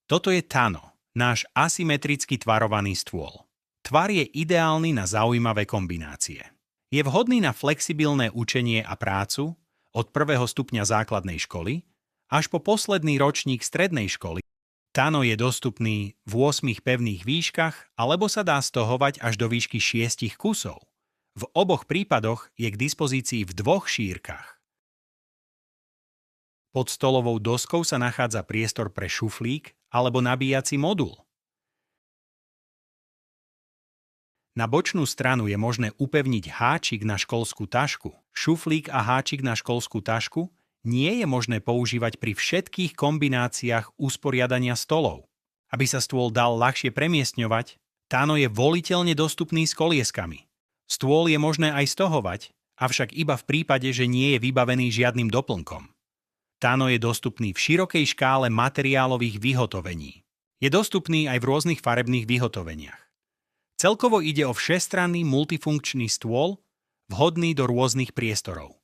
Toto je Tano, náš asymetricky tvarovaný stôl. Tvar je ideálny na zaujímavé kombinácie. Je vhodný na flexibilné učenie a prácu od prvého stupňa základnej školy až po posledný ročník strednej školy. Tano je dostupný v 8 pevných výškach alebo sa dá stohovať až do výšky 6 kusov. V oboch prípadoch je k dispozícii v 2 šírkach. Pod stolovou doskou sa nachádza priestor pre šuflík alebo nabíjací modul. Na bočnú stranu je možné upevniť háčik na školskú tašku. Šuflík a háčik na školskú tašku nie je možné používať pri všetkých kombináciách usporiadania stolov. Aby sa stôl dal ľahšie premiestňovať, Tano je voliteľne dostupný s kolieskami. Stôl je možné aj stohovať, avšak iba v prípade, že nie je vybavený žiadnym doplnkom. Tano je dostupný v širokej škále materiálových vyhotovení. Je dostupný aj v rôznych farebných vyhotoveniach. Celkovo ide o všestranný multifunkčný stôl, vhodný do rôznych priestorov.